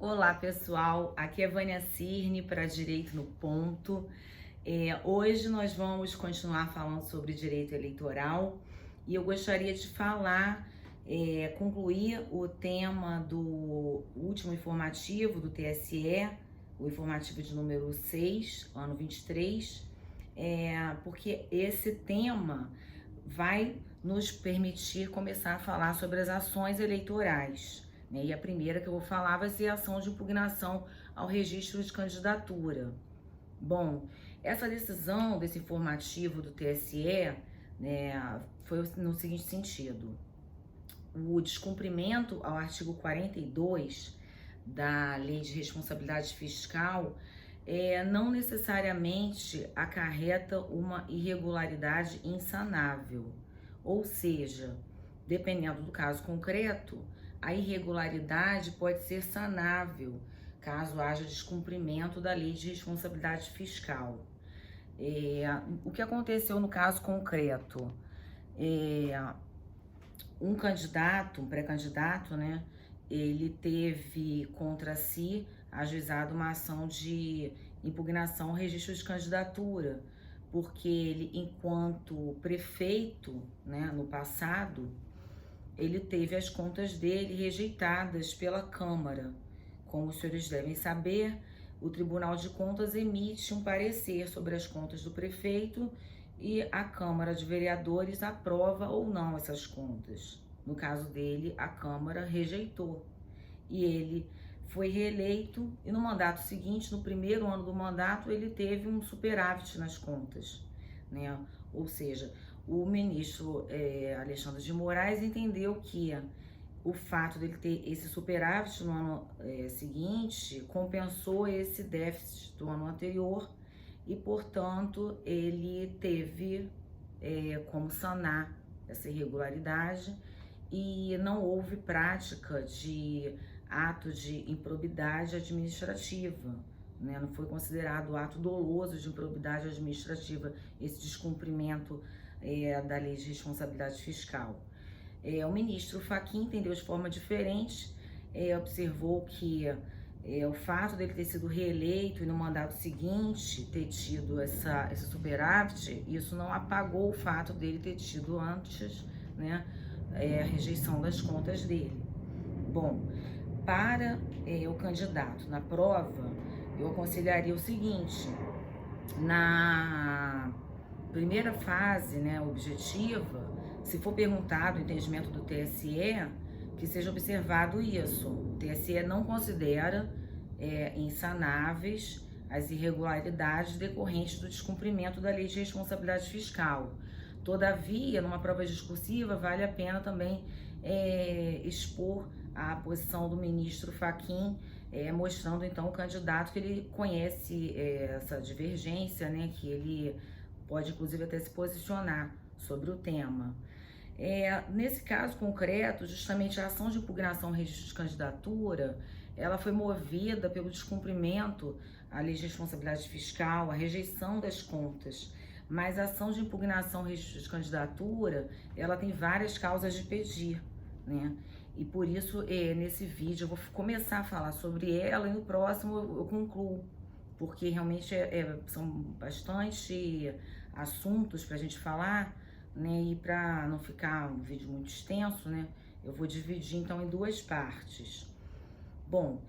Olá pessoal, aqui é Vânia Cirne para Direito no Ponto. Hoje nós vamos continuar falando sobre direito eleitoral e eu gostaria de concluir o tema do último informativo do TSE, o informativo de número 6, ano 23, porque esse tema vai nos permitir começar a falar sobre as ações eleitorais. E a primeira que eu vou falar vai ser a ação de impugnação ao registro de candidatura. Bom, essa decisão desse informativo do TSE, foi no seguinte sentido: o descumprimento ao artigo 42 da Lei de Responsabilidade Fiscal não necessariamente acarreta uma irregularidade insanável, ou seja, dependendo do caso concreto, a irregularidade pode ser sanável, caso haja descumprimento da Lei de Responsabilidade Fiscal. O que aconteceu no caso concreto? Um pré-candidato, ele teve contra si ajuizado uma ação de impugnação ao registro de candidatura, porque ele, enquanto prefeito, no passado, ele teve as contas dele rejeitadas pela Câmara. Como os senhores devem saber, o Tribunal de Contas emite um parecer sobre as contas do prefeito e a Câmara de Vereadores aprova ou não essas contas. No caso dele, a Câmara rejeitou e ele foi reeleito, e no mandato seguinte, no primeiro ano do mandato, ele teve um superávit nas contas, Ou seja, o ministro Alexandre de Moraes entendeu que o fato dele ter esse superávit no ano seguinte compensou esse déficit do ano anterior e, portanto, ele teve como sanar essa irregularidade e não houve prática de ato de improbidade administrativa. Não foi considerado ato doloso de improbidade administrativa esse descumprimento da Lei de Responsabilidade Fiscal. O ministro Fachin entendeu de forma diferente, observou que o fato dele ter sido reeleito e no mandato seguinte ter tido esse superávit, isso não apagou o fato dele ter tido antes, a rejeição das contas dele. Bom, para o candidato na prova, eu aconselharia o seguinte: na primeira fase, objetiva, se for perguntado o entendimento do TSE, que seja observado isso. O TSE não considera insanáveis as irregularidades decorrentes do descumprimento da Lei de Responsabilidade Fiscal. Todavia, numa prova discursiva, vale a pena também expor a posição do ministro Fachin, mostrando então o candidato que ele conhece essa divergência, que ele pode inclusive até se posicionar sobre o tema. Nesse caso concreto, justamente a ação de impugnação ao registro de candidatura, ela foi movida pelo descumprimento à Lei de Responsabilidade Fiscal, a rejeição das contas. Mas a ação de impugnação ao registro de candidatura, ela tem várias causas de pedir, E por isso, nesse vídeo, eu vou começar a falar sobre ela e no próximo eu concluo, porque realmente são bastante assuntos para a gente falar, E para não ficar um vídeo muito extenso, eu vou dividir então em duas partes. Bom,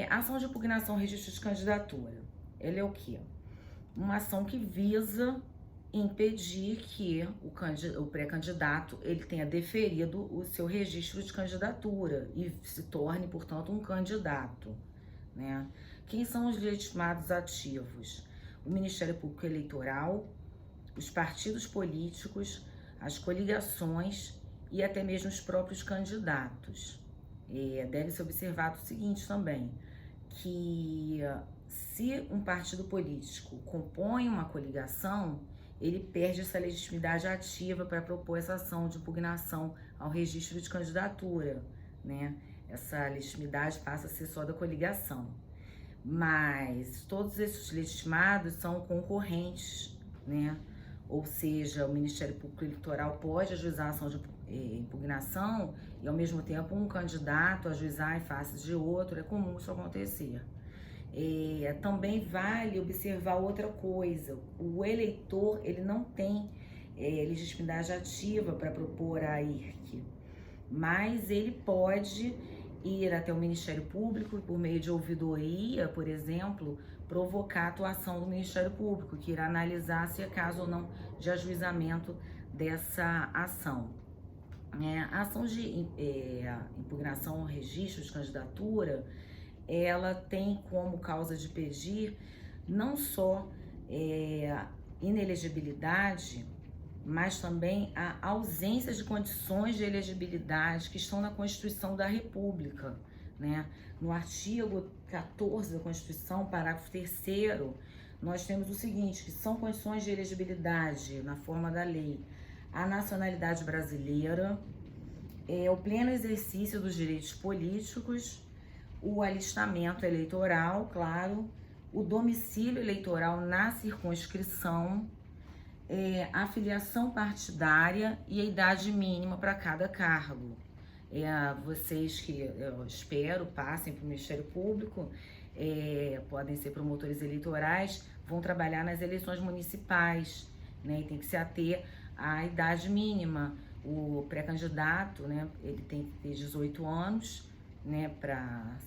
a ação de impugnação ao registro de candidatura, ela é o quê? Uma ação que visa impedir que o pré-candidato ele tenha deferido o seu registro de candidatura e se torne, portanto, um candidato, Quem são os legitimados ativos? O Ministério Público Eleitoral, os partidos políticos, as coligações e até mesmo os próprios candidatos. Deve-se observar o seguinte também, que se um partido político compõe uma coligação, ele perde essa legitimidade ativa para propor essa ação de impugnação ao registro de candidatura, Essa legitimidade passa a ser só da coligação. Mas todos esses legitimados são concorrentes, Ou seja, o Ministério Público Eleitoral pode ajuizar a ação impugnação e ao mesmo tempo um candidato ajuizar em face de outro, é comum isso acontecer. Também vale observar outra coisa: o eleitor ele não tem legitimidade ativa para propor a IRC, mas ele pode ir até o Ministério Público e, por meio de ouvidoria, por exemplo, provocar a atuação do Ministério Público, que irá analisar se é caso ou não de ajuizamento dessa ação. A ação de impugnação ao registro de candidatura, ela tem como causa de pedir não só inelegibilidade, mas também a ausência de condições de elegibilidade que estão na Constituição da República, né? No artigo 14 da Constituição, parágrafo 3º, nós temos o seguinte, que são condições de elegibilidade, na forma da lei, a nacionalidade brasileira, o pleno exercício dos direitos políticos, o alistamento eleitoral, claro, o domicílio eleitoral na circunscrição, a filiação partidária e a idade mínima para cada cargo. Vocês que eu espero passem para o Ministério Público, podem ser promotores eleitorais, vão trabalhar nas eleições municipais, né? E tem que se ater à idade mínima. O pré-candidato, né, ele tem que ter 18 anos, né, para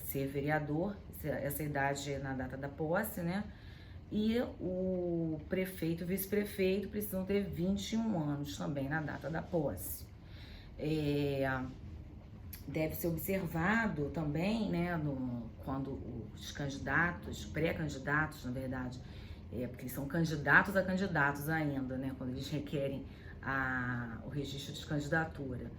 ser vereador, essa idade é na data da posse, né? E o prefeito e o vice-prefeito precisam ter 21 anos também na data da posse. Deve ser observado também, né, quando os candidatos, pré-candidatos, na verdade, porque eles são candidatos a candidatos ainda, né, quando eles requerem o registro de candidatura.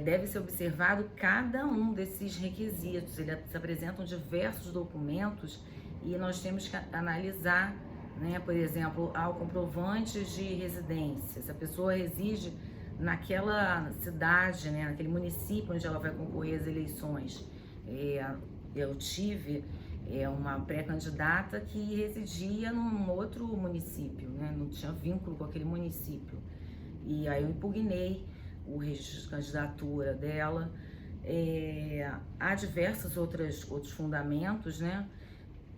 Deve ser observado cada um desses requisitos. Eles apresentam diversos documentos e nós temos que analisar, né, por exemplo, o comprovante de residência. Se a pessoa reside naquela cidade, né, naquele município onde ela vai concorrer às eleições. Eu tive uma pré-candidata que residia num outro município, né, não tinha vínculo com aquele município. E aí eu impugnei o registro de candidatura dela. Há diversos outros fundamentos, né?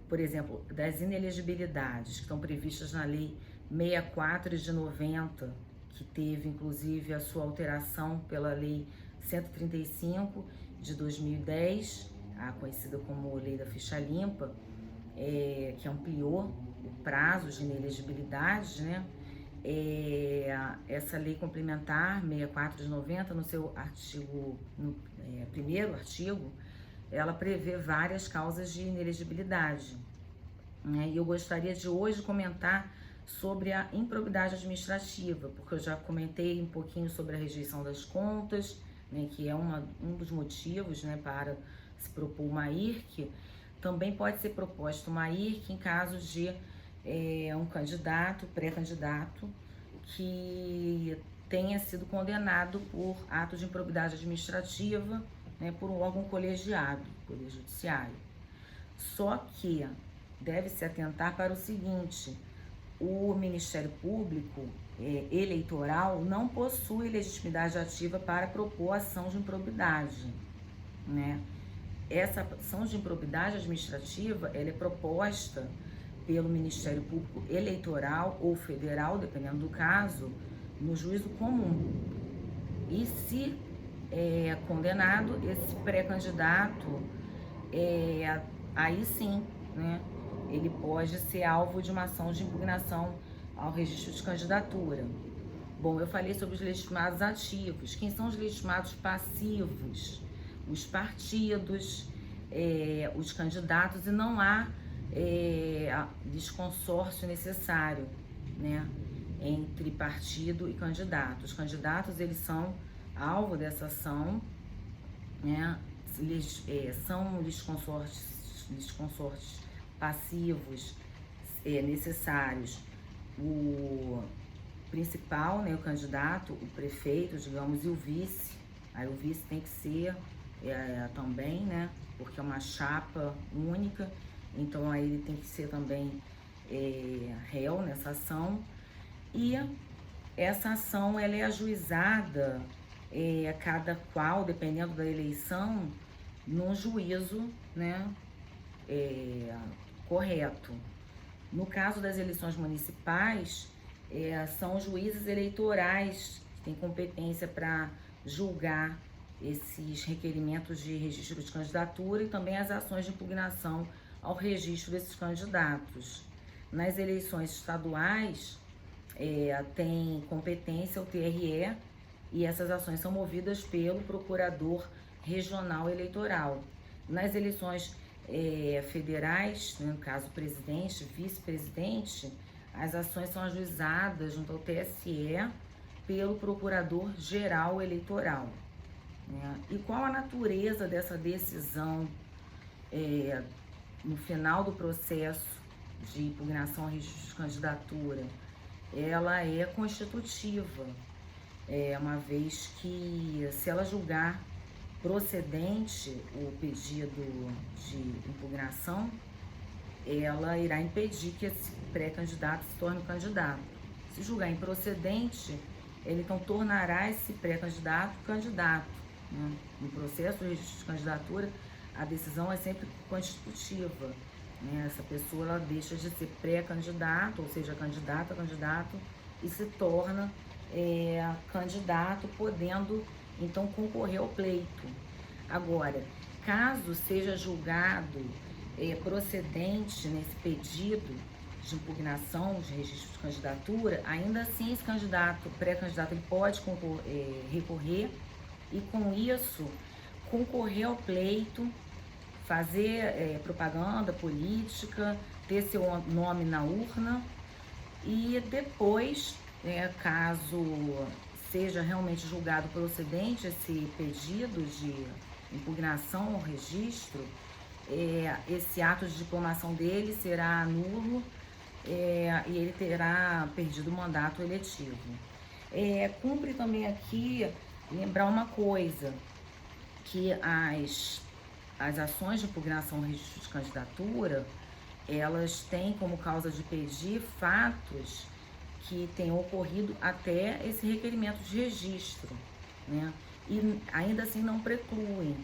Por exemplo, das inelegibilidades que estão previstas na Lei 64 de 90, que teve inclusive a sua alteração pela Lei 135 de 2010, a conhecida como Lei da Ficha Limpa, que ampliou o prazo de inelegibilidade, né? Essa lei complementar 64 de 90, no seu artigo, primeiro artigo, ela prevê várias causas de inelegibilidade, né? E eu gostaria de hoje comentar sobre a improbidade administrativa, porque eu já comentei um pouquinho sobre a rejeição das contas, né, que é um dos motivos, né, para se propor uma IRC. Também pode ser proposta uma IRC em caso de um candidato, pré-candidato, que tenha sido condenado por ato de improbidade administrativa, né, por um órgão colegiado, Poder Judiciário. Só que deve se atentar para o seguinte: o Ministério Público Eleitoral não possui legitimidade ativa para propor ação de improbidade, né? Essa ação de improbidade administrativa, ela é proposta pelo Ministério Público Eleitoral ou Federal, dependendo do caso, no juízo comum. E se condenado, esse pré-candidato, aí sim, né, ele pode ser alvo de uma ação de impugnação ao registro de candidatura. Bom, eu falei sobre os legitimados ativos. Quem são os legitimados passivos? Os partidos, os candidatos, e não há desconsórcio necessário, né, entre partido e candidato. Os candidatos, eles são alvo dessa ação, né, são desconsórcios passivos necessários. O principal, né, o candidato, o prefeito, digamos, e o vice. Aí o vice tem que ser também, né, porque é uma chapa única, então aí ele tem que ser também réu nessa ação. E essa ação, ela é ajuizada cada qual, dependendo da eleição, num juízo, né, correto. No caso das eleições municipais, são juízes eleitorais que têm competência para julgar esses requerimentos de registro de candidatura e também as ações de impugnação ao registro desses candidatos. Nas eleições estaduais, tem competência o TRE e essas ações são movidas pelo Procurador Regional Eleitoral. Nas eleições federais, né, no caso presidente, vice-presidente, as ações são ajuizadas junto ao TSE pelo Procurador-Geral Eleitoral. Né? E qual a natureza dessa decisão no final do processo de impugnação ao registro de candidatura? Ela é constitutiva, uma vez que, se ela julgar procedente o pedido de impugnação, ela irá impedir que esse pré-candidato se torne candidato. Se julgar improcedente, ele então tornará esse pré-candidato candidato. Né? No processo de registro de candidatura, a decisão é sempre constitutiva. Né? Essa pessoa ela deixa de ser pré-candidato, ou seja, candidato, e se torna candidato, podendo então concorrer ao pleito. Agora, caso seja julgado procedente nesse pedido de impugnação de registro de candidatura, ainda assim esse candidato, pré-candidato, ele pode recorrer e com isso concorrer ao pleito, fazer propaganda política, ter seu nome na urna e depois, caso seja realmente julgado procedente esse pedido de impugnação ao registro, esse ato de diplomação dele será nulo e ele terá perdido o mandato eletivo. Cumpre também aqui lembrar uma coisa, que as ações de impugnação ao registro de candidatura, elas têm como causa de pedir fatos que tenham ocorrido até esse requerimento de registro, né? E ainda assim não precluem,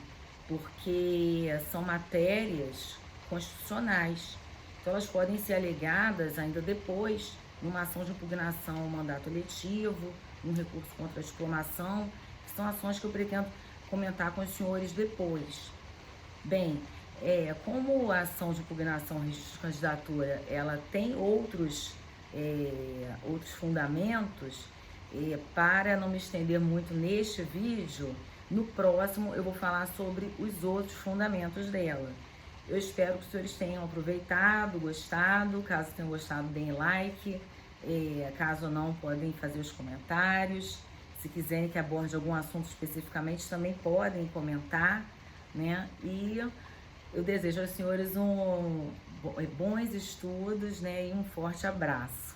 porque são matérias constitucionais. Então elas podem ser alegadas ainda depois, numa ação de impugnação ao mandato eletivo, um recurso contra a diplomação, que são ações que eu pretendo comentar com os senhores depois. Bem, como a ação de impugnação ao registro de candidatura, ela tem outros fundamentos, para não me estender muito neste vídeo, no próximo eu vou falar sobre os outros fundamentos dela. Eu espero que os senhores tenham aproveitado, gostado. Caso tenham gostado, deem like. Caso não, podem fazer os comentários. Se quiserem que aborde algum assunto especificamente, também podem comentar, né? E eu desejo aos senhores bons estudos, né? E um forte abraço.